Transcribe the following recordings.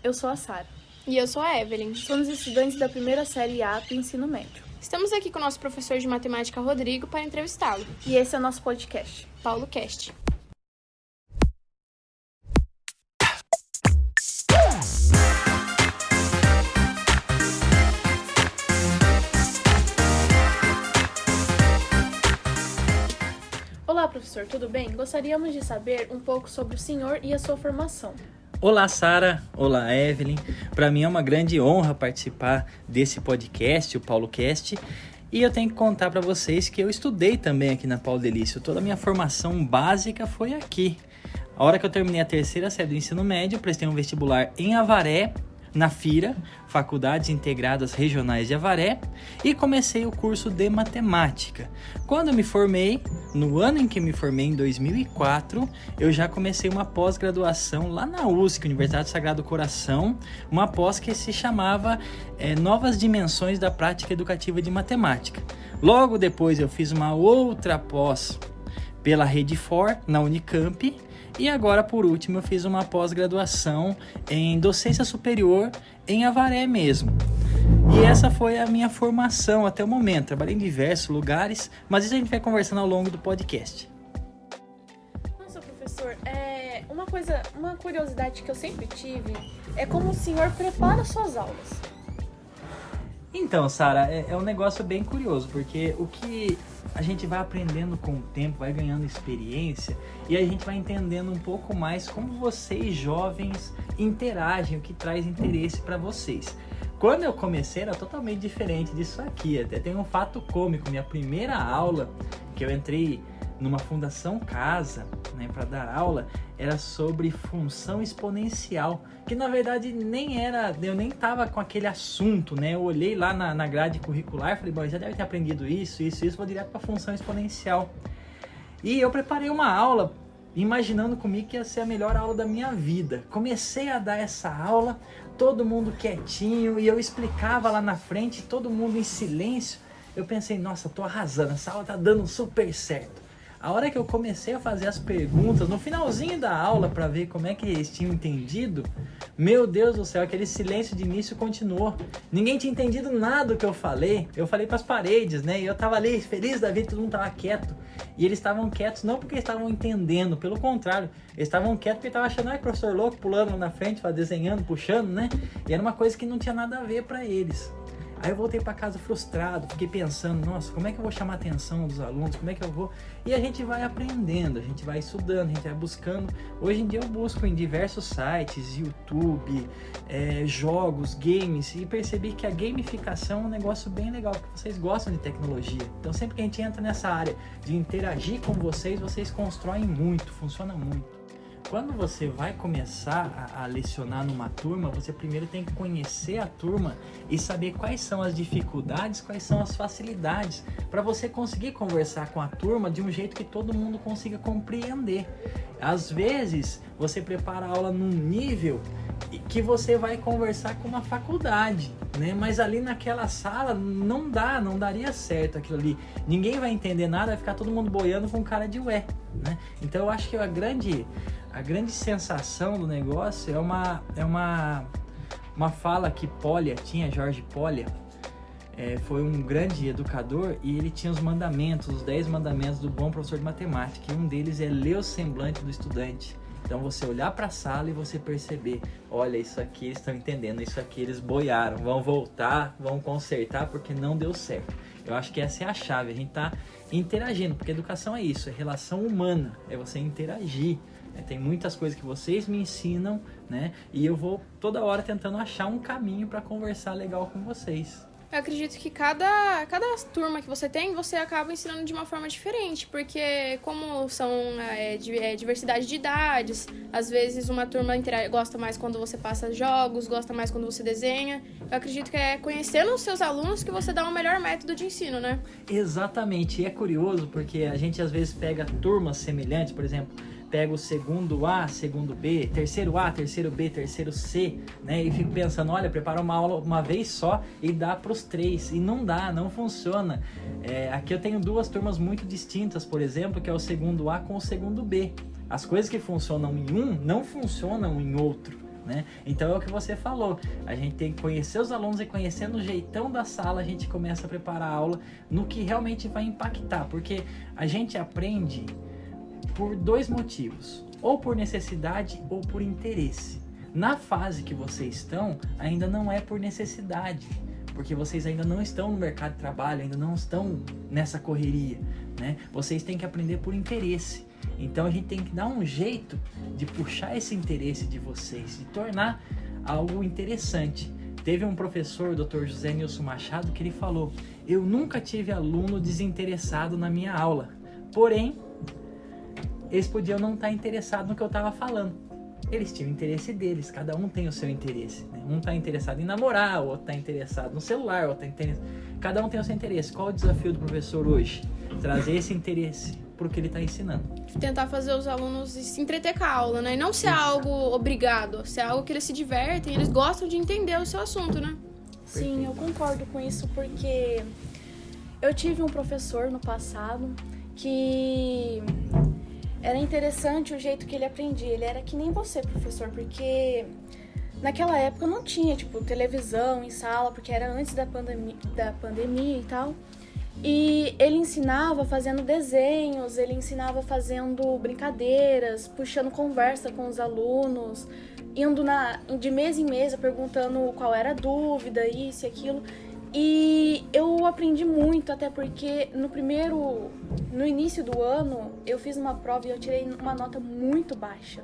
Eu sou a Sara. E eu sou a Evelyn. Somos estudantes da primeira série A do ensino médio. Estamos aqui com o nosso professor de matemática, Rodrigo, para entrevistá-lo. E esse é o nosso podcast, Paulo Cast. Olá, professor, tudo bem? Gostaríamos de saber um pouco sobre o senhor e a sua formação. Olá, Sara. Olá, Evelyn. Para mim é uma grande honra participar desse podcast, o Paulo Cast. E eu tenho que contar para vocês que eu estudei também aqui na Paulo Delício. Toda a minha formação básica foi aqui. A hora que eu terminei a terceira série do ensino médio, eu prestei um vestibular em Avaré, na FIRA, Faculdades Integradas Regionais de Avaré, e comecei o curso de matemática. Quando eu me formei, no ano em que me formei, em 2004, eu já comecei uma pós-graduação lá na USC, Universidade do Sagrado Coração, uma pós que se chamava Novas Dimensões da Prática Educativa de Matemática. Logo depois eu fiz uma outra pós pela Rede For, na Unicamp, e agora, por último, eu fiz uma pós-graduação em docência superior em Avaré mesmo. E essa foi a minha formação até o momento. Trabalhei em diversos lugares, mas isso a gente vai conversando ao longo do podcast. Nossa, professor, uma curiosidade que eu sempre tive é como o senhor prepara suas aulas. Então, Sara, é um negócio bem curioso, porque o que a gente vai aprendendo com o tempo, vai ganhando experiência e a gente vai entendendo um pouco mais como vocês, jovens, interagem, o que traz interesse para vocês. Quando eu comecei era totalmente diferente disso aqui, até tem um fato cômico, minha primeira aula que eu entrei numa Fundação Casa, né, para dar aula, era sobre função exponencial, que na verdade nem era, eu nem tava com aquele assunto, né? Eu olhei lá na grade curricular, falei, bom, já deve ter aprendido isso, vou direto para função exponencial. E eu preparei uma aula, imaginando comigo que ia ser a melhor aula da minha vida. Comecei a dar essa aula, todo mundo quietinho, e eu explicava lá na frente, todo mundo em silêncio. Eu pensei, nossa, tô arrasando, essa aula tá dando super certo. A hora que eu comecei a fazer as perguntas, no finalzinho da aula, para ver como é que eles tinham entendido, meu Deus do céu, aquele silêncio de início continuou. Ninguém tinha entendido nada do que eu falei para as paredes, né? E eu tava ali feliz da vida, todo mundo tava quieto. E eles estavam quietos não porque estavam entendendo, pelo contrário, eles estavam quietos porque estavam achando, professor louco, pulando lá na frente, desenhando, puxando, né? E era uma coisa que não tinha nada a ver para eles. Aí eu voltei para casa frustrado, fiquei pensando, nossa, como é que eu vou chamar a atenção dos alunos, como é que eu vou... E a gente vai aprendendo, a gente vai estudando, a gente vai buscando. Hoje em dia eu busco em diversos sites, YouTube, jogos, games, e percebi que a gamificação é um negócio bem legal, porque vocês gostam de tecnologia. Então sempre que a gente entra nessa área de interagir com vocês, vocês constroem muito, funciona muito. Quando você vai começar a lecionar numa turma, você primeiro tem que conhecer a turma e saber quais são as dificuldades, quais são as facilidades, para você conseguir conversar com a turma de um jeito que todo mundo consiga compreender. Às vezes, você prepara a aula num nível que você vai conversar com uma faculdade, né? Mas ali naquela sala não daria certo aquilo ali. Ninguém vai entender nada, vai ficar todo mundo boiando com cara de ué, né? Então eu acho que a grande sensação do negócio é uma fala que Polya tinha, Jorge Polya, foi um grande educador e ele tinha os mandamentos, os 10 mandamentos do bom professor de matemática, e um deles é ler o semblante do estudante. Então você olhar para a sala e você perceber, olha, isso aqui eles estão entendendo, isso aqui eles boiaram, vão voltar, vão consertar porque não deu certo. Eu acho que essa é a chave, a gente tá interagindo, porque educação é isso, é relação humana, é você interagir. Tem muitas coisas que vocês me ensinam, né? E eu vou toda hora tentando achar um caminho para conversar legal com vocês. Eu acredito que cada turma que você tem, você acaba ensinando de uma forma diferente, porque como são diversidade de idades, às vezes uma turma gosta mais quando você passa jogos, gosta mais quando você desenha. Eu acredito que é conhecendo os seus alunos que você dá o melhor método de ensino, né? Exatamente, e é curioso porque a gente às vezes pega turmas semelhantes, por exemplo, pega o segundo A, segundo B, terceiro A, terceiro B, terceiro C, né? E fico pensando, olha, prepara uma aula uma vez só e dá para os 3. E não dá, não funciona. Aqui eu tenho 2 turmas muito distintas, por exemplo, que é o segundo A com o segundo B. As coisas que funcionam em um não funcionam em outro. né? Então é o que você falou, a gente tem que conhecer os alunos e conhecendo o jeitão da sala, a gente começa a preparar a aula no que realmente vai impactar, porque a gente aprende por dois motivos, ou por necessidade ou por interesse. Na fase que vocês estão, ainda não é por necessidade, porque vocês ainda não estão no mercado de trabalho, ainda não estão nessa correria, né? Vocês têm que aprender por interesse. Então a gente tem que dar um jeito de puxar esse interesse de vocês, de tornar algo interessante. Teve um professor, o Dr. José Nilson Machado, que ele falou: eu nunca tive aluno desinteressado na minha aula, porém, eles podiam não estar interessados no que eu estava falando. Eles tinham o interesse deles, cada um tem o seu interesse, né? Um está interessado em namorar, o outro está interessado no celular, o outro está interessado... Cada um tem o seu interesse. Qual o desafio do professor hoje? Trazer esse interesse para o que ele está ensinando. Tentar fazer os alunos se entreter com a aula, né? E não ser algo obrigado, ser algo que eles se divertem, eles gostam de entender o seu assunto, né? Sim, eu concordo com isso, porque eu tive um professor no passado que era interessante o jeito que ele aprendia. Ele era que nem você, professor, porque naquela época não tinha, tipo, televisão em sala, porque era antes da pandemia e tal. E ele ensinava fazendo desenhos, ele ensinava fazendo brincadeiras, puxando conversa com os alunos, indo de mesa em mesa perguntando qual era a dúvida, isso e aquilo. E eu aprendi muito, até porque no início do ano eu fiz uma prova e eu tirei uma nota muito baixa.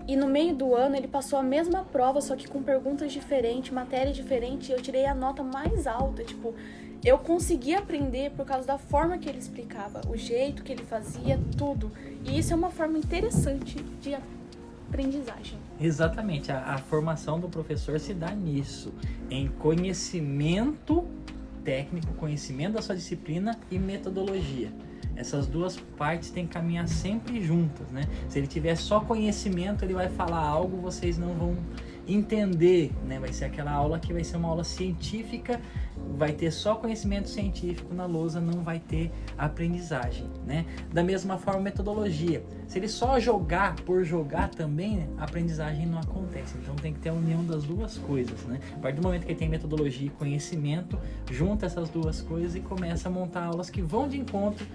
E no meio do ano ele passou a mesma prova, só que com perguntas diferentes, matéria diferente, e eu tirei a nota mais alta. Tipo, eu consegui aprender por causa da forma que ele explicava, o jeito que ele fazia, tudo. E isso é uma forma interessante de aprendizagem. Exatamente, a formação do professor se dá nisso, em conhecimento técnico, conhecimento da sua disciplina e metodologia. Essas duas partes têm que caminhar sempre juntas, né? Se ele tiver só conhecimento, ele vai falar algo, vocês não vão entender, né? Vai ser aquela aula que vai ser uma aula científica, vai ter só conhecimento científico na lousa, não vai ter aprendizagem, né? Da mesma forma, metodologia. Se ele só jogar por jogar também, a aprendizagem não acontece. Então tem que ter a união das duas coisas, né? A partir do momento que ele tem metodologia e conhecimento, junta essas duas coisas e começa a montar aulas que vão de encontro.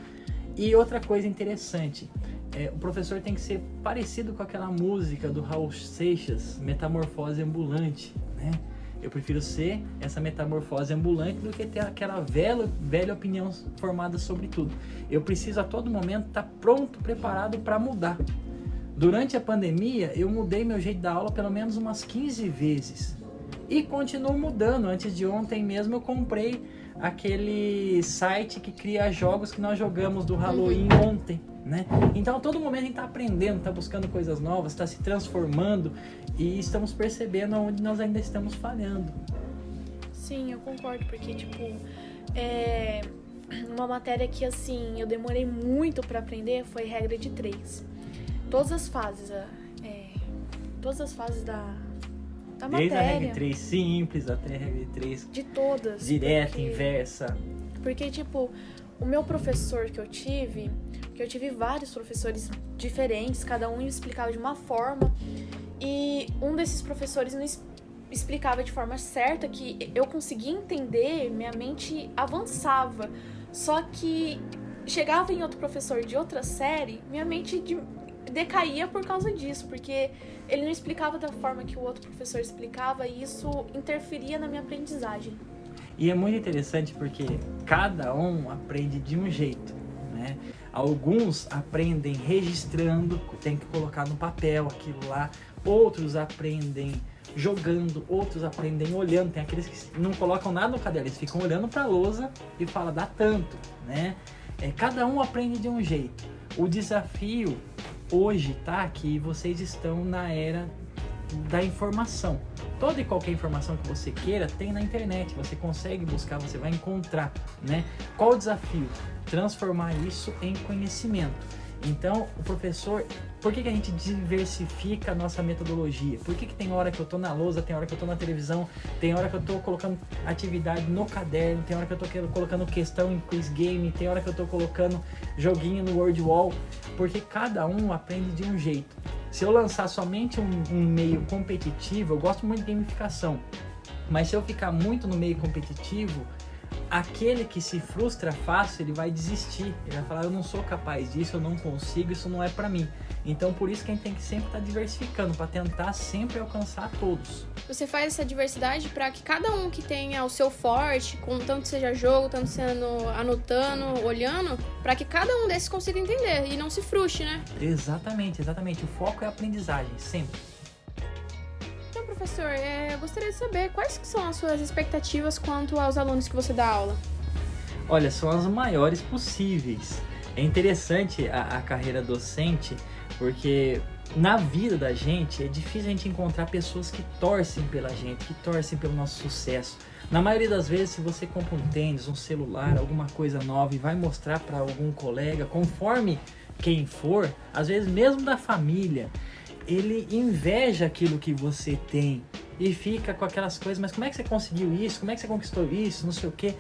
E outra coisa interessante, o professor tem que ser parecido com aquela música do Raul Seixas, Metamorfose Ambulante, né? Eu prefiro ser essa metamorfose ambulante do que ter aquela velha opinião formada sobre tudo. Eu preciso a todo momento estar pronto, preparado para mudar. Durante a pandemia, eu mudei meu jeito da aula pelo menos umas 15 vezes. E continuo mudando. Antes de ontem mesmo eu comprei aquele site que cria jogos que nós jogamos do Halloween ontem, né? Então a todo momento a gente está aprendendo, está buscando coisas novas, está se transformando e estamos percebendo onde nós ainda estamos falhando. Sim, eu concordo, porque tipo, uma matéria que assim, eu demorei muito para aprender foi regra de 3. Todas as fases da matéria. Desde a regra de 3 simples até a regra de 3 de todas. Direta, inversa. Porque, tipo, o meu professor que eu tive vários professores diferentes, cada um explicava de uma forma, e um desses professores não explicava de forma certa, que eu conseguia entender, minha mente avançava, só que chegava em outro professor de outra série, minha mente decaía por causa disso, porque ele não explicava da forma que o outro professor explicava, e isso interferia na minha aprendizagem. E é muito interessante porque cada um aprende de um jeito, né? Alguns aprendem registrando, tem que colocar no papel aquilo lá. Outros aprendem jogando, outros aprendem olhando. Tem aqueles que não colocam nada no caderno, eles ficam olhando para a lousa e falam, dá tanto, né? Cada um aprende de um jeito. O desafio hoje tá que vocês estão na era da informação. Toda e qualquer informação que você queira tem na internet, você consegue buscar, você vai encontrar, né? Qual o desafio? Transformar isso em conhecimento. Então, o professor, por que a gente diversifica a nossa metodologia? Por que tem hora que eu tô na lousa, tem hora que eu tô na televisão, tem hora que eu tô colocando atividade no caderno, tem hora que eu tô colocando questão em quiz game, tem hora que eu tô colocando joguinho no Word Wall, porque cada um aprende de um jeito. Se eu lançar somente um meio competitivo, eu gosto muito de gamificação, mas se eu ficar muito no meio competitivo, aquele que se frustra fácil, ele vai desistir. Ele vai falar, eu não sou capaz disso, eu não consigo, isso não é pra mim. Então, por isso que a gente tem que sempre estar diversificando, para tentar sempre alcançar todos. Você faz essa diversidade para que cada um que tenha o seu forte, tanto seja jogo, tanto sendo anotando, olhando, para que cada um desses consiga entender e não se frustre, né? Exatamente. O foco é a aprendizagem, sempre. Então, professor, eu gostaria de saber quais que são as suas expectativas quanto aos alunos que você dá aula? Olha, são as maiores possíveis. É interessante a carreira docente, porque na vida da gente é difícil a gente encontrar pessoas que torcem pela gente, que torcem pelo nosso sucesso. Na maioria das vezes, se você compra um tênis, um celular, alguma coisa nova e vai mostrar para algum colega, conforme quem for, às vezes mesmo da família, ele inveja aquilo que você tem e fica com aquelas coisas, mas como é que você conseguiu isso? Como é que você conquistou isso? Não sei o quê.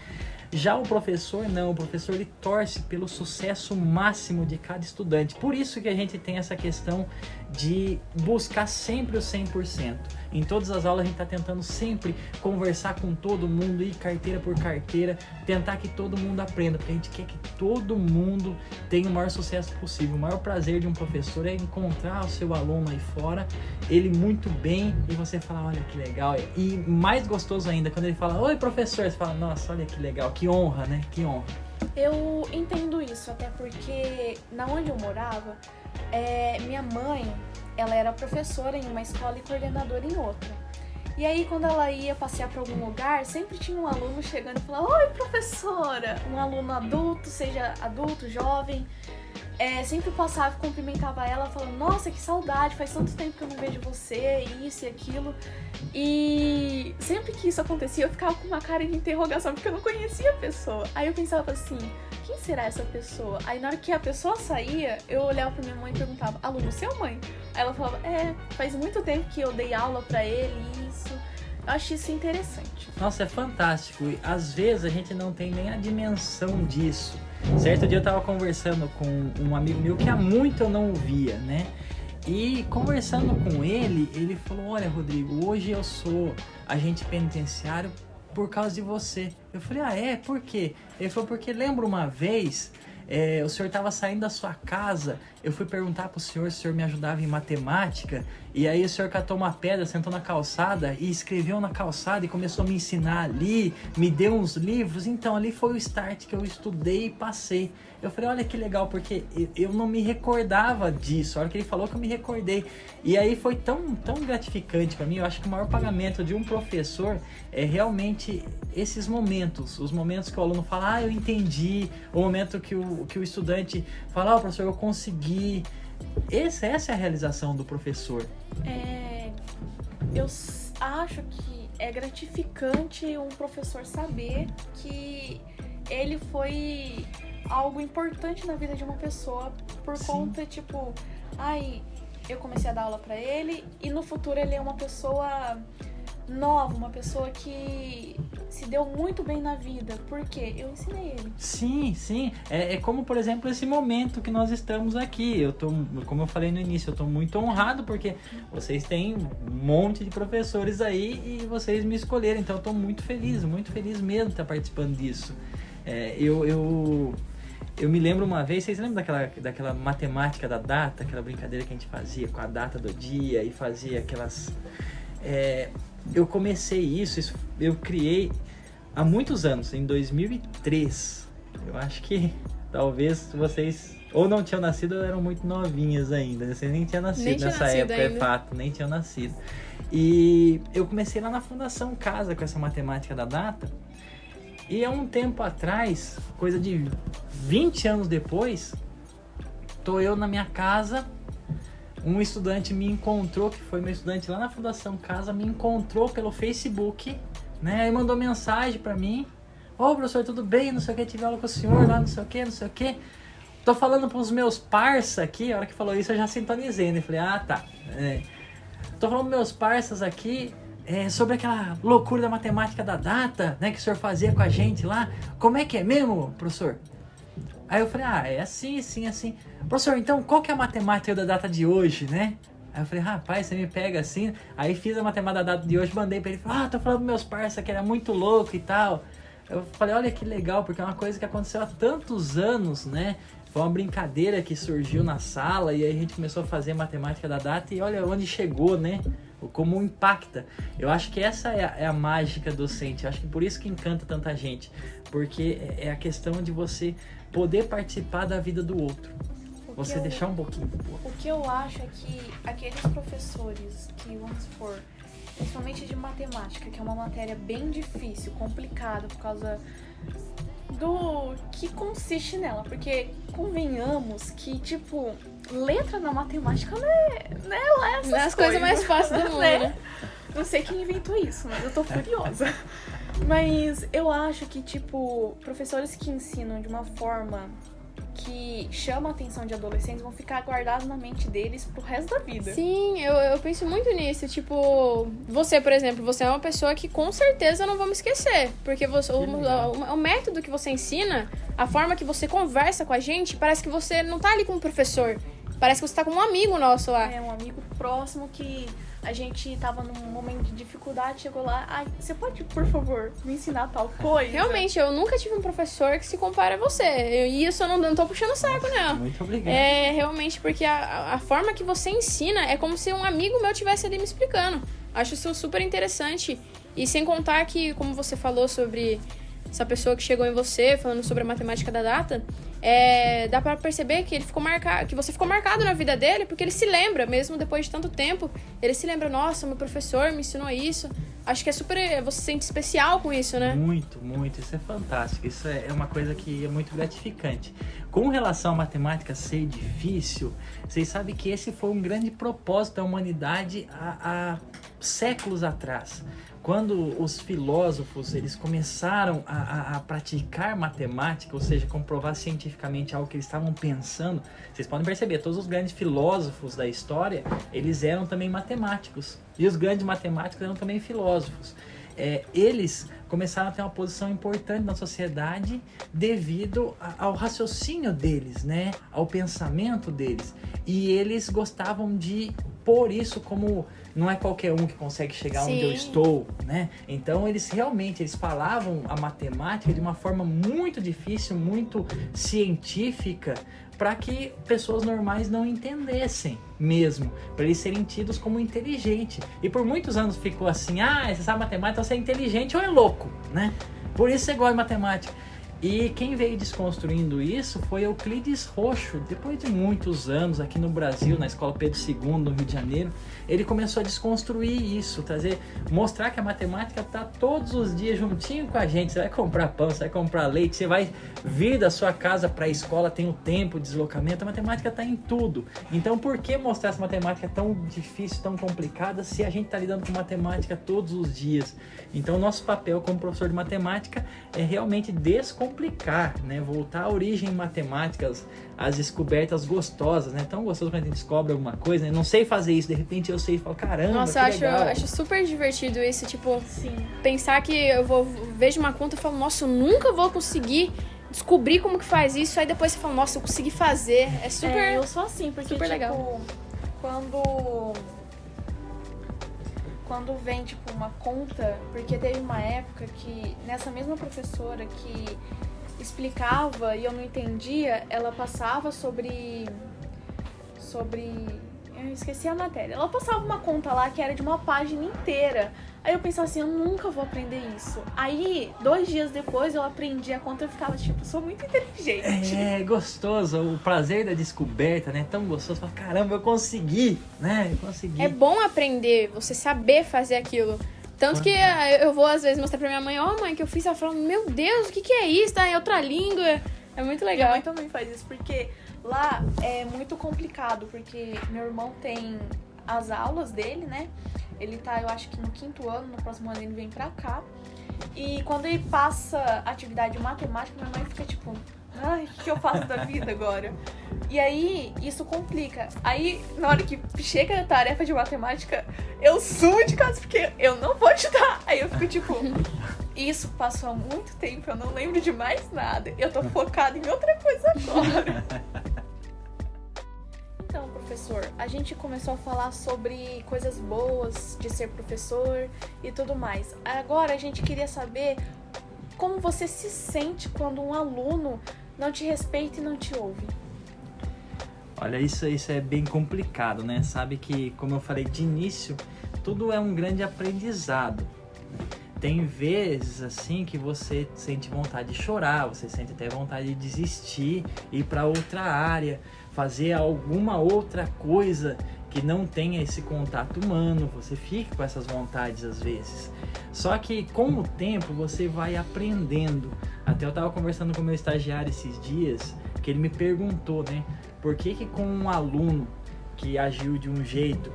Já o professor não, o professor ele torce pelo sucesso máximo de cada estudante. Por isso que a gente tem essa questão de buscar sempre o 100%. Em todas as aulas a gente está tentando sempre conversar com todo mundo, ir carteira por carteira, tentar que todo mundo aprenda, porque a gente quer que todo mundo tenha o maior sucesso possível. O maior prazer de um professor é encontrar o seu aluno aí fora, ele muito bem, e você fala, olha que legal. E mais gostoso ainda, quando ele fala, oi professor, você fala, nossa, olha que legal, que honra, né? Que honra. Eu entendo isso, até porque na onde eu morava, minha mãe, ela era professora em uma escola e coordenadora em outra. E aí, quando ela ia passear para algum lugar, sempre tinha um aluno chegando e falando, oi, professora! Um aluno adulto, seja adulto, jovem, sempre passava e cumprimentava ela, falando, nossa, que saudade, faz tanto tempo que eu não vejo você, isso e aquilo. E sempre que isso acontecia, eu ficava com uma cara de interrogação, porque eu não conhecia a pessoa. Aí eu pensava assim, quem será essa pessoa? Aí na hora que a pessoa saía, eu olhava pra minha mãe e perguntava, aluno seu, mãe? Aí ela falava, faz muito tempo que eu dei aula pra ele, isso. Eu acho isso interessante. Nossa, é fantástico. E às vezes a gente não tem nem a dimensão disso. Certo dia eu tava conversando com um amigo meu que há muito eu não o via, né? E conversando com ele, ele falou, olha Rodrigo, hoje eu sou agente penitenciário por causa de você. Eu falei, por quê? Ele falou, porque lembra uma vez, o senhor estava saindo da sua casa, eu fui perguntar pro senhor se o senhor me ajudava em matemática, e aí o senhor catou uma pedra, sentou na calçada e escreveu na calçada e começou a me ensinar ali, me deu uns livros, então ali foi o start que eu estudei e passei. Eu falei, olha que legal, porque eu não me recordava disso, a hora que ele falou que eu me recordei. E aí foi tão gratificante para mim. Eu acho que o maior pagamento de um professor é realmente esses momentos, os momentos que o aluno fala, eu entendi, o momento que o estudante fala, professor, eu consegui. Essa é a realização do professor. Eu acho que é gratificante um professor saber que ele foi algo importante na vida de uma pessoa por Sim. conta, tipo, eu comecei a dar aula pra ele e no futuro ele é uma pessoa nova, uma pessoa que se deu muito bem na vida, porque eu ensinei ele. Sim. É como, por exemplo, esse momento que nós estamos aqui. Como eu falei no início, eu tô muito honrado porque vocês têm um monte de professores aí e vocês me escolheram. Então eu tô muito feliz mesmo de estar participando disso. Eu me lembro uma vez, vocês lembram daquela matemática da data, aquela brincadeira que a gente fazia com a data do dia e fazia aquelas... eu comecei isso, eu criei há muitos anos, em 2003. Eu acho que talvez vocês ou não tinham nascido ou eram muito novinhas ainda. Vocês nem tinham nascido nessa época, ainda. É fato, nem tinham nascido. E eu comecei lá na Fundação Casa com essa matemática da data. E há um tempo atrás, coisa de 20 anos depois, tô eu na minha casa, um estudante me encontrou, que foi meu estudante lá na Fundação Casa, me encontrou pelo Facebook, né? Aí mandou mensagem pra mim, professor, tudo bem? Não sei o que, tive aula com o senhor lá, não sei o que. Tô falando pros meus parça aqui, a hora que falou isso eu já sintonizei, né? Falei, tá. Tô falando pros meus parças aqui, sobre aquela loucura da matemática da data, né, que o senhor fazia com a gente lá. Como é que é mesmo, professor? Aí eu falei, é assim. Professor, então qual que é a matemática da data de hoje, né? Aí eu falei, rapaz, você me pega assim? Aí fiz a matemática da data de hoje, mandei pra ele, tô falando pros meus parça que era muito louco e tal. Eu falei, olha que legal, porque é uma coisa que aconteceu há tantos anos, né? Foi uma brincadeira que surgiu na sala e aí a gente começou a fazer matemática da data e olha onde chegou, né? Como impacta. Eu acho que essa é a mágica docente. Eu acho que por isso que encanta tanta gente. Porque é a questão de você poder participar da vida do outro. Você deixar um pouquinho. O que eu acho é que aqueles professores que, vamos supor, principalmente de matemática, que é uma matéria bem difícil, complicada, por causa do que consiste nela. Porque, convenhamos que, tipo, letra na matemática não é lá essas Não é as coisas mais fáceis do mundo, né? Não sei quem inventou isso, mas eu tô furiosa. Mas eu acho que, tipo, professores que ensinam de uma forma que chama a atenção de adolescentes vão ficar guardados na mente deles pro resto da vida. Sim, eu penso muito nisso. Tipo, você, por exemplo, você é uma pessoa que com certeza não vamos esquecer. Porque o método que você ensina, a forma que você conversa com a gente, parece que você não tá ali como professor. Parece que você tá como um amigo nosso lá. É, um amigo próximo que a gente tava num momento de dificuldade, chegou lá, você pode, por favor, me ensinar tal coisa? Realmente, eu nunca tive um professor que se compara a você. E isso eu não tô puxando saco, não. Muito obrigado. É, realmente, porque a forma que você ensina é como se um amigo meu tivesse ali me explicando. Acho isso super interessante. E sem contar que, como você falou sobre essa pessoa que chegou em você, falando sobre a matemática da data, dá pra perceber que ele ficou marcado, que você ficou marcado na vida dele, porque ele se lembra, mesmo depois de tanto tempo, ele se lembra, nossa, meu professor me ensinou isso. Acho que é super, você se sente especial com isso, né? Muito, muito, isso é fantástico, isso é uma coisa que é muito gratificante. Com relação à matemática ser difícil, vocês sabem que esse foi um grande propósito da humanidade há séculos atrás. Quando os filósofos eles começaram a praticar matemática, ou seja, comprovar cientificamente algo que eles estavam pensando, vocês podem perceber, todos os grandes filósofos da história, eles eram também matemáticos. E os grandes matemáticos eram também filósofos. Eles começaram a ter uma posição importante na sociedade devido ao raciocínio deles, né? Ao pensamento deles. E eles gostavam de pôr isso como não é qualquer um que consegue chegar onde eu estou, né? Então eles falavam a matemática de uma forma muito difícil, muito científica, para que pessoas normais não entendessem mesmo, para eles serem tidos como inteligente. E por muitos anos ficou assim, você sabe matemática, então você é inteligente ou é louco, né? Por isso você gosta de matemática. E quem veio desconstruindo isso foi Euclides Roxo, depois de muitos anos aqui no Brasil, na Escola Pedro II, no Rio de Janeiro, ele começou a desconstruir isso, mostrar que a matemática está todos os dias juntinho com a gente. Você vai comprar pão, você vai comprar leite, você vai vir da sua casa para a escola, tem o tempo, o deslocamento, a matemática está em tudo. Então por que mostrar essa matemática tão difícil, tão complicada, se a gente está lidando com matemática todos os dias? Então nosso papel como professor de matemática é realmente descomplicar, né? Voltar à origem matemática, as descobertas gostosas, né? Tão gostoso quando a gente descobre alguma coisa, né? Não sei fazer isso, de repente eu sei e falo, caramba, nossa, que legal. eu acho super divertido isso, tipo, Sim. Pensar que vejo uma conta e falo, nossa, eu nunca vou conseguir descobrir como que faz isso, aí depois você fala, nossa, eu consegui fazer, é super... eu sou assim, porque, super tipo, legal. Quando vem, tipo, uma conta, porque teve uma época que, nessa mesma professora que explicava e eu não entendia, ela passava sobre... Eu esqueci a matéria. Ela passava uma conta lá que era de uma página inteira. Aí eu pensava assim, eu nunca vou aprender isso. Aí, 2 dias depois, eu aprendi a conta e eu ficava tipo, sou muito inteligente. É gostoso, o prazer da descoberta, né? Tão gostoso. Fala, caramba, eu consegui, né? Eu consegui. É bom aprender, você saber fazer aquilo. Tanto que eu vou, às vezes, mostrar pra minha mãe, mãe, que eu fiz, ela fala, meu Deus, o que é isso? Tá em outra língua. É muito legal. Minha mãe também faz isso, porque lá é muito complicado, porque meu irmão tem as aulas dele, né? Ele tá, eu acho que no 5º ano, no próximo ano ele vem pra cá. E quando ele passa atividade de matemática, minha mãe fica tipo, ai, o que eu faço da vida agora? E aí, isso complica. Aí, na hora que chega a tarefa de matemática, eu sumo de casa, porque eu não vou ajudar. Aí eu fico tipo, isso passou há muito tempo, eu não lembro de mais nada. Eu tô focada em outra coisa agora. Então, professor, a gente começou a falar sobre coisas boas de ser professor e tudo mais. Agora a gente queria saber como você se sente quando um aluno não te respeita e não te ouve. Olha, isso é bem complicado, né? Sabe que, como eu falei de início, tudo é um grande aprendizado. Tem vezes, assim, que você sente vontade de chorar, você sente até vontade de desistir, ir para outra área, fazer alguma outra coisa que não tenha esse contato humano, você fica com essas vontades às vezes. Só que com o tempo você vai aprendendo. Até eu estava conversando com o meu estagiário esses dias, que ele me perguntou, né? Por que com um aluno que agiu de um jeito,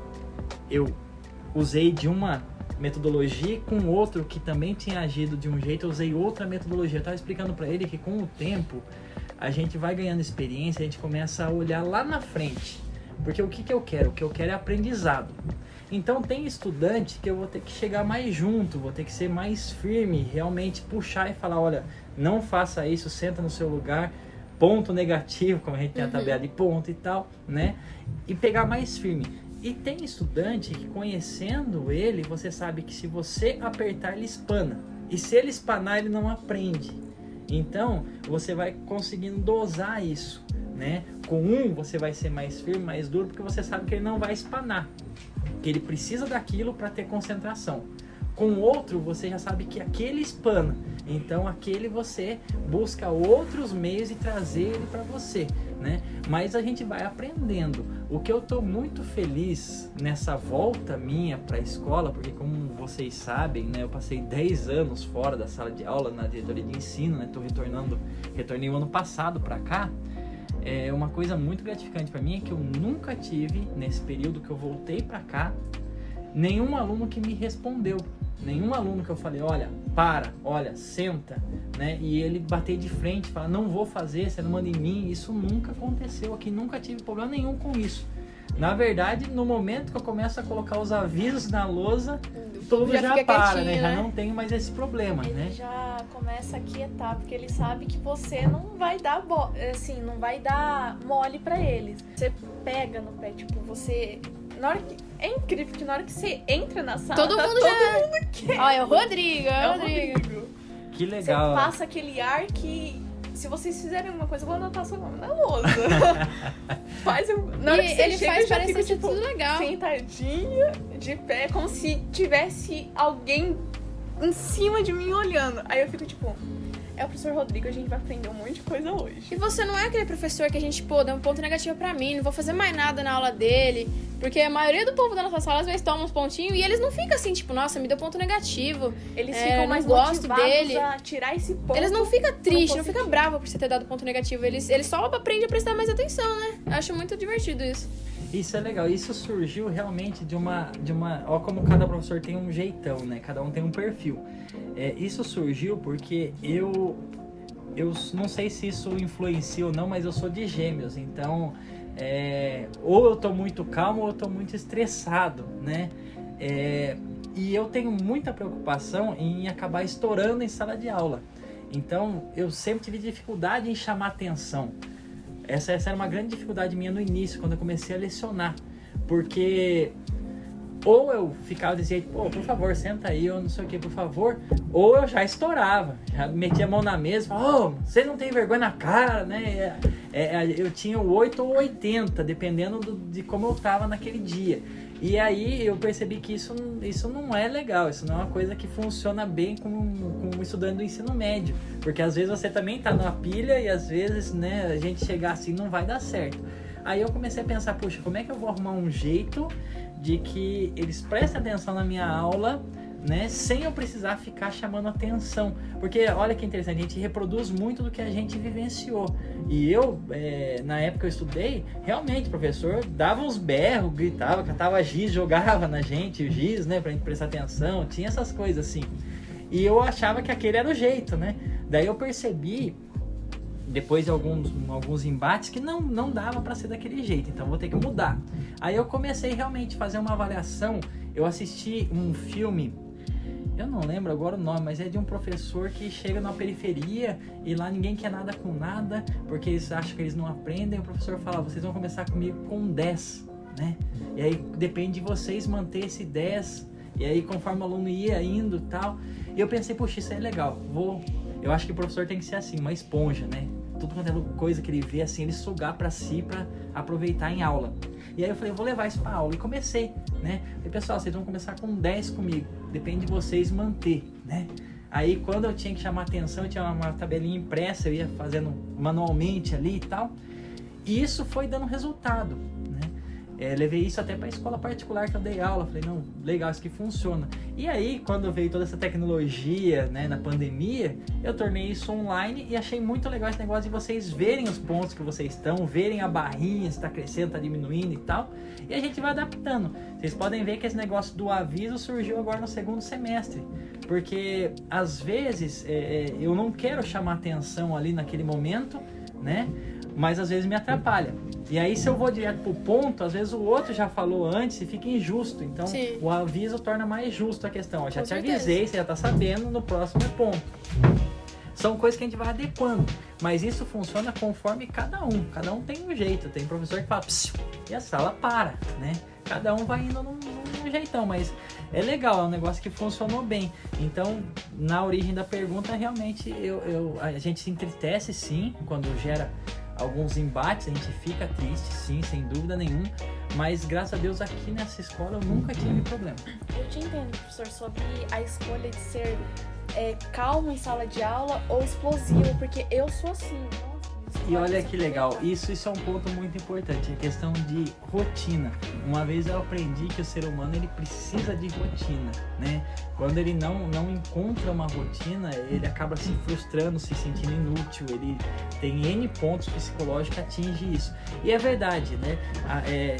eu usei de uma metodologia, e com outro que também tinha agido de um jeito, eu usei outra metodologia. Eu estava explicando para ele que com o tempo a gente vai ganhando experiência, a gente começa a olhar lá na frente. Porque o que eu quero? O que eu quero é aprendizado. Então tem estudante que eu vou ter que chegar mais junto, vou ter que ser mais firme, realmente puxar e falar, olha, não faça isso, senta no seu lugar, ponto negativo, como a gente tem a tabela de ponto e tal, né? E pegar mais firme. E tem estudante que, conhecendo ele, você sabe que se você apertar, ele espana. E se ele espanar, ele não aprende. Então, você vai conseguindo dosar isso, né? Com um, você vai ser mais firme, mais duro, porque você sabe que ele não vai espanar. Que ele precisa daquilo para ter concentração. Com o outro, você já sabe que aquele espana. Então, aquele você busca outros meios e trazer ele para você, né? Mas a gente vai aprendendo. O que eu tô muito feliz nessa volta minha para a escola, porque como vocês sabem, né, eu passei 10 anos fora da sala de aula na diretoria de ensino, né? Retornei o ano passado para cá. É uma coisa muito gratificante para mim é que eu nunca tive, nesse período que eu voltei para cá, nenhum aluno que me respondeu. Nenhum aluno que eu falei, olha, senta, né? E ele bater de frente, falar, não vou fazer, você não manda em mim. Isso nunca aconteceu aqui, nunca tive problema nenhum com isso. Na verdade, no momento que eu começo a colocar os avisos na lousa, tudo já para, né? Já não tem mais esse problema, ele né? Já começa a quietar, porque ele sabe que você não vai dar não vai dar mole pra eles. Você pega no pé, tipo, você... É incrível que na hora que você entra na sala, todo mundo quer. Olha, é o Rodrigo, é o Rodrigo. Que legal. Você passa aquele ar que, se vocês fizerem alguma coisa, eu vou anotar seu nome na lousa. Na hora que você ele chega, faz já parecer fica, tipo, tudo legal. sentadinha, de pé, como se tivesse alguém em cima de mim olhando. Aí eu fico tipo... É o professor Rodrigo, a gente vai aprender um monte de coisa hoje. E você não é aquele professor que a gente, dá um ponto negativo pra mim, não vou fazer mais nada na aula dele. Porque a maioria do povo da nossa sala às vezes toma uns pontinhos e eles não ficam assim, tipo, nossa, me deu ponto negativo. Eles ficam mais gosto dele. a tirar esse ponto. Eles não ficam tristes, não ficam bravos por você ter dado ponto negativo. Eles só aprendem a prestar mais atenção, né? Eu acho muito divertido isso. Isso é legal, isso surgiu realmente de uma... Ó, como cada professor tem um jeitão, né? Cada um tem um perfil. Isso surgiu porque eu não sei se isso influencia ou não, mas eu sou de Gêmeos, então ou eu tô muito calmo ou eu tô muito estressado, né? E eu tenho muita preocupação em acabar estourando em sala de aula. Então, eu sempre tive dificuldade em chamar atenção. Essa era uma grande dificuldade minha no início, quando eu comecei a lecionar. Porque ou eu ficava desse jeito, pô, por favor, senta aí, ou não sei o que, por favor. Ou eu já estourava, já metia a mão na mesa, falava, ô, você não tem vergonha na cara, né? Eu tinha o 8 ou 80, dependendo de como eu tava naquele dia. E aí eu percebi que isso não é legal, isso não é uma coisa que funciona bem com um estudante do ensino médio. Porque às vezes você também tá numa pilha e às vezes, né, a gente chegar assim não vai dar certo. Aí eu comecei a pensar, puxa, como é que eu vou arrumar um jeito de que eles prestem atenção na minha aula, né, sem eu precisar ficar chamando atenção. Porque olha que interessante, a gente reproduz muito do que a gente vivenciou. E eu, na época que eu estudei, realmente o professor dava uns berros, gritava, catava giz, jogava na gente o giz, né, pra gente prestar atenção, tinha essas coisas assim. E eu achava que aquele era o jeito, né. Daí eu percebi, depois de alguns embates, que não dava para ser daquele jeito, então vou ter que mudar. Aí eu comecei realmente a fazer uma avaliação. Eu assisti um filme eu não lembro agora o nome, mas é de um professor que chega na periferia e lá ninguém quer nada com nada, porque eles acham que eles não aprendem. O professor fala, vocês vão começar comigo com 10, né? E aí depende de vocês manter esse 10, e aí conforme o aluno ia indo e tal. E eu pensei, puxa, isso é legal, eu acho que o professor tem que ser assim, uma esponja, né? Tudo quanto é coisa que ele vê, assim, ele sugar pra si, pra aproveitar em aula. E aí eu falei, eu vou levar isso pra aula. E comecei, né? Falei, pessoal, vocês vão começar com 10 comigo. Depende de vocês manter, né? Aí quando eu tinha que chamar atenção, eu tinha uma tabelinha impressa, eu ia fazendo manualmente ali e tal. E isso foi dando resultado, né? Levei isso até pra escola particular que eu dei aula. Falei, não, legal, isso que funciona. E aí, quando veio toda essa tecnologia, né, na pandemia, eu tornei isso online e achei muito legal esse negócio de vocês verem os pontos que vocês estão, verem a barrinha, se está crescendo, está diminuindo e tal. E a gente vai adaptando. Vocês podem ver que esse negócio do aviso surgiu agora no segundo semestre. Porque, às vezes, eu não quero chamar atenção ali naquele momento, né? Mas às vezes me atrapalha. E aí, se eu vou direto pro ponto, às vezes o outro já falou antes e fica injusto. Então, Sim. o aviso torna mais justo a questão. Eu já Com te certeza. avisei, você já tá sabendo, no próximo é ponto. São coisas que a gente vai adequando. Mas isso funciona conforme cada um. Cada um tem um jeito. Tem professor que fala, psiu, e a sala para, né? Cada um vai indo num jeitão, mas é legal, é um negócio que funcionou bem. Então, na origem da pergunta, realmente, a gente se entristece sim, quando gera alguns embates, a gente fica triste, sim, sem dúvida nenhuma, mas graças a Deus aqui nessa escola eu nunca tive problema. Eu te entendo, professor, sobre a escolha de ser calmo em sala de aula ou explosivo, porque eu sou assim. Nossa, E olha que legal, isso é um ponto muito importante, a questão de rotina. Uma vez eu aprendi que o ser humano ele precisa de rotina, né? Quando ele não encontra uma rotina, ele acaba se frustrando, se sentindo inútil, ele tem N pontos psicológicos que atinge isso. E é verdade, né?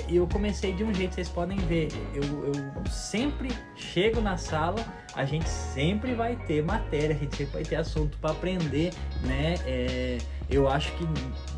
Eu comecei de um jeito, vocês podem ver, eu sempre chego na sala, a gente sempre vai ter matéria, a gente sempre vai ter assunto para aprender, né? Eu acho que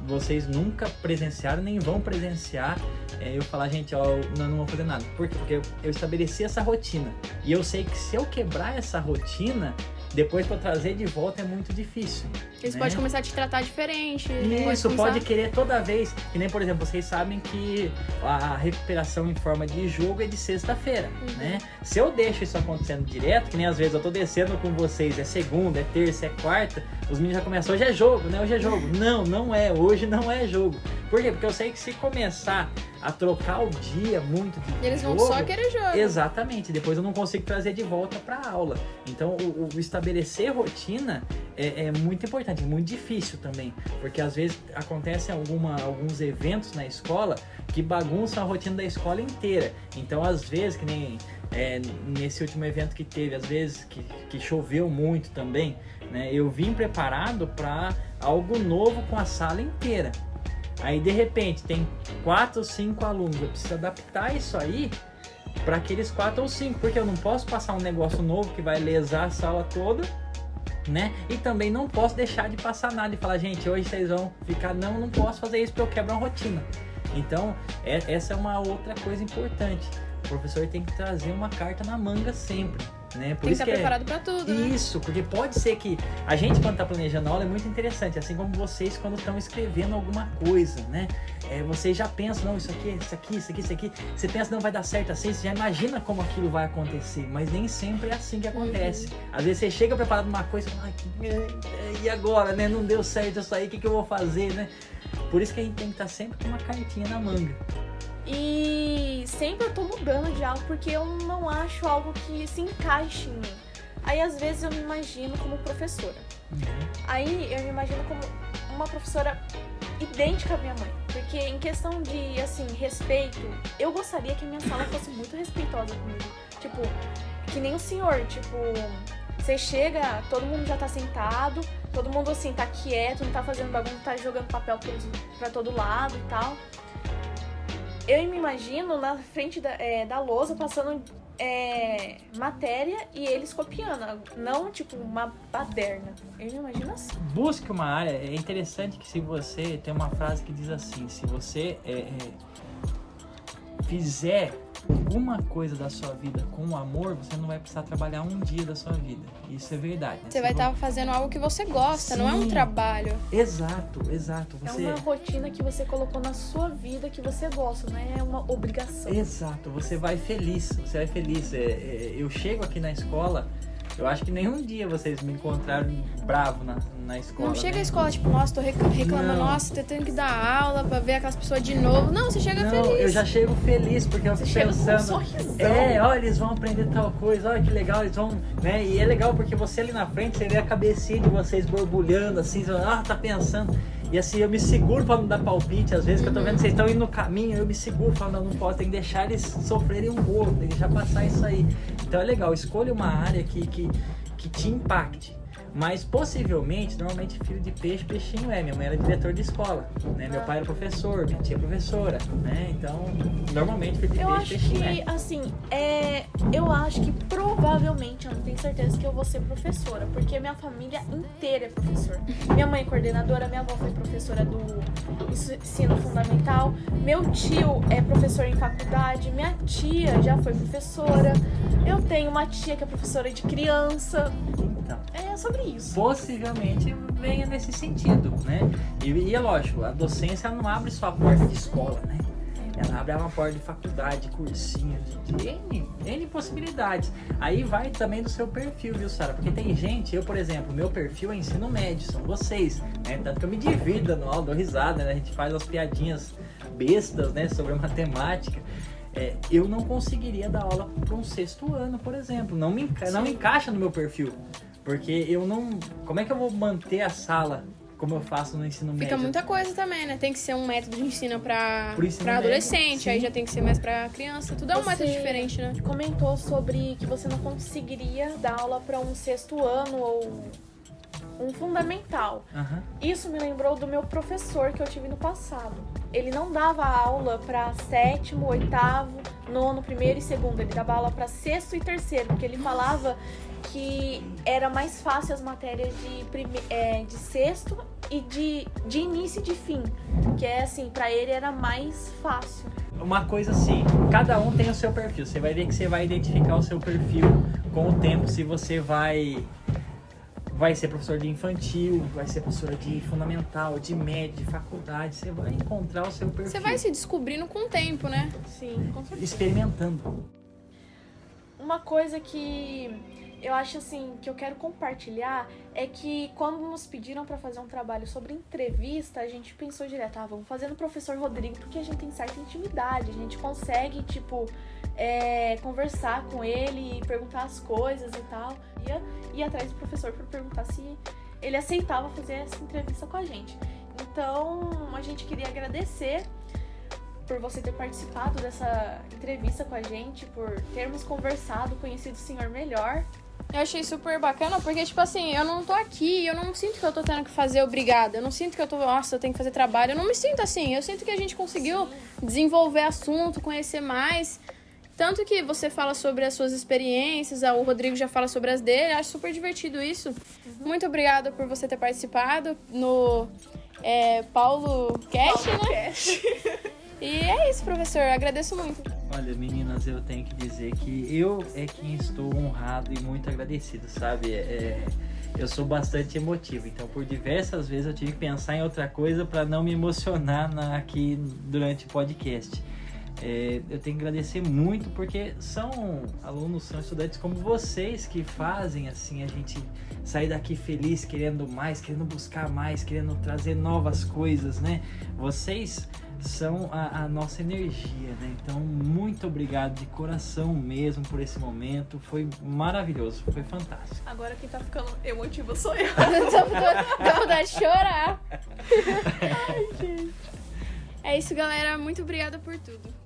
vocês nunca presenciaram, nem vão presenciar eu falar, gente, ó, não vou fazer nada. Por quê? Porque eu estabeleci essa rotina. E eu sei que se eu quebrar essa rotina, depois para trazer de volta é muito difícil. Eles né? podem começar a te tratar diferente. Isso, pode querer toda vez. Que nem, por exemplo, vocês sabem que a recuperação em forma de jogo é de sexta-feira, né? Se eu deixo isso acontecendo direto, que nem às vezes eu tô descendo com vocês, é segunda, é terça, é quarta, os meninos já começam, hoje é jogo, né? Hoje é jogo. Não é, hoje não é jogo. Por quê? Porque eu sei que se começar a trocar o dia muito de Eles jogo, vão só querer jogo. Exatamente, depois eu não consigo trazer de volta para a aula. Então, o estabelecer rotina é muito importante, é muito difícil também, porque às vezes acontecem alguns eventos na escola que bagunçam a rotina da escola inteira. Então, às vezes, que nem nesse último evento que teve, às vezes que choveu muito também, né, eu vim preparado para algo novo com a sala inteira. Aí, de repente, tem 4 ou 5 alunos. Eu preciso adaptar isso aí para aqueles 4 ou 5, porque eu não posso passar um negócio novo que vai lesar a sala toda, né? E também não posso deixar de passar nada e falar, gente, hoje vocês vão ficar... Não posso fazer isso porque eu quebro a rotina. Então, essa é uma outra coisa importante. O professor tem que trazer uma carta na manga sempre, né? Por Tem que isso estar preparado para tudo, né? Isso, porque pode ser que a gente, quando está planejando a aula, é muito interessante, assim como vocês quando estão escrevendo alguma coisa, né? Vocês já pensam, não, isso aqui. Você pensa, não vai dar certo assim, você já imagina como aquilo vai acontecer, mas nem sempre é assim que acontece. Às vezes você chega preparado numa coisa e fala, e agora, né? Não deu certo isso aí, o que eu vou fazer, né? Por isso que a gente tem que estar sempre com uma cartinha na manga. E sempre eu tô mudando de algo porque eu não acho algo que se encaixe em mim. Aí às vezes eu me imagino como professora. Aí eu me imagino como uma professora idêntica à minha mãe. Porque em questão de, assim, respeito, eu gostaria que a minha sala fosse muito respeitosa comigo. Tipo, que nem o senhor, tipo, você chega, todo mundo já tá sentado, todo mundo assim, tá quieto, não tá fazendo bagunça, não tá jogando papel pra todo lado e tal. Eu me imagino na frente da lousa passando matéria e eles copiando, não tipo uma baderna. Eu me imagino assim. Busque uma área. É interessante que se você tem uma frase que diz assim, se você fizer alguma coisa da sua vida com amor, você não vai precisar trabalhar um dia da sua vida. Isso é verdade. Né? Você vai estar fazendo algo que você gosta, não é um trabalho. Exato. Você... É uma rotina que você colocou na sua vida que você gosta, não é uma obrigação. Exato, você vai feliz. Eu chego aqui na escola, eu acho que nenhum dia vocês me encontraram bravo na escola. Não chega né? à escola, tipo, nossa, tô reclamando, Não. nossa, tô tendo que dar aula pra ver aquelas pessoas de novo. Não, você chega feliz. Eu já chego feliz, porque eu fico chega com um pensando... sorrisão. Olha, eles vão aprender tal coisa, olha que legal, eles vão... Né? E é legal porque você ali na frente, você vê a cabecinha de vocês borbulhando, assim, você fala, tá pensando... E assim, eu me seguro pra não dar palpite, às vezes, que eu tô vendo que vocês estão indo no caminho, eu me seguro falando, não posso, tem que deixar eles sofrerem um pouco, tem que deixar passar isso aí. Então é legal, escolha uma área que te impacte. Mas possivelmente, normalmente filho de peixe, peixinho é. Minha mãe era diretor de escola, né? Meu pai era professor, minha tia professora, né? Então, normalmente filho de Eu peixe, acho peixinho que, é. assim, eu acho que provavelmente, eu não tenho certeza que eu vou ser professora, porque minha família inteira é professor. Minha mãe é coordenadora, minha avó foi professora do ensino fundamental, meu tio é professor em faculdade, minha tia já foi professora, eu tenho uma tia que é professora de criança. Então, É sobre isso. possivelmente venha nesse sentido, né? E é lógico, a docência não abre só a porta de escola, né? Ela abre uma porta de faculdade, cursinho, de N possibilidades. Aí vai também do seu perfil, viu, Sara? Porque tem gente, eu, por exemplo, meu perfil é ensino médio, são vocês, né? Tanto que eu me divido dando aula, dou risada, né? A gente faz as piadinhas bestas, né? Sobre matemática. Eu não conseguiria dar aula para um 6º ano, por exemplo. Não encaixa no meu perfil. Porque eu não... Como é que eu vou manter a sala como eu faço no ensino médio? Fica muita coisa também, né? Tem que ser um método de ensino pra ensino adolescente, médio, aí sim. já tem que ser mais pra criança. Tudo é um método Você diferente, né? comentou sobre que você não conseguiria dar aula para um 6º ano ou um fundamental. Aham. Isso me lembrou do meu professor que eu tive no passado. Ele não dava aula para 7º, 8º, 9º, 1º e 2º. Ele dava aula para 6º e 3º, porque ele falava que era mais fácil as matérias de 6º e de início e de fim. Que é assim, para ele era mais fácil. Uma coisa assim, cada um tem o seu perfil. Você vai ver que você vai identificar o seu perfil com o tempo, se você vai ser professor de infantil, vai ser professora de fundamental, de médio, de faculdade. Você vai encontrar o seu perfil. Você vai se descobrindo com o tempo, né? Sim, com certeza. experimentando. Uma coisa que eu acho assim, que eu quero compartilhar é que quando nos pediram para fazer um trabalho sobre entrevista, a gente pensou direto, vamos fazer no professor Rodrigo, porque a gente tem certa intimidade, a gente consegue, conversar com ele e perguntar as coisas e tal. Ir atrás do professor para perguntar se ele aceitava fazer essa entrevista com a gente. Então, a gente queria agradecer por você ter participado dessa entrevista com a gente, por termos conversado, conhecido o senhor melhor. Eu achei super bacana, porque, eu não tô aqui, eu não sinto que eu tô tendo que fazer obrigada, eu não sinto que eu tenho que fazer trabalho, eu não me sinto assim, eu sinto que a gente conseguiu desenvolver assunto, conhecer mais, tanto que você fala sobre as suas experiências, o Rodrigo já fala sobre as dele, acho super divertido isso. Muito obrigada por você ter participado no Paulo Cast, né? E é isso, professor, agradeço muito. Olha, meninas, eu tenho que dizer que eu é quem estou honrado e muito agradecido, sabe? Eu sou bastante emotivo, então por diversas vezes eu tive que pensar em outra coisa para não me emocionar aqui durante o podcast. Eu tenho que agradecer muito porque são alunos, são estudantes como vocês que fazem assim a gente sair daqui feliz, querendo mais, querendo buscar mais, querendo trazer novas coisas, né? Vocês são a nossa energia, né? Então, muito obrigado de coração mesmo por esse momento. Foi maravilhoso, foi fantástico. Agora quem tá ficando emotivo sou eu. Dá vontade de chorar. Ai, gente. É isso, galera. Muito obrigada por tudo.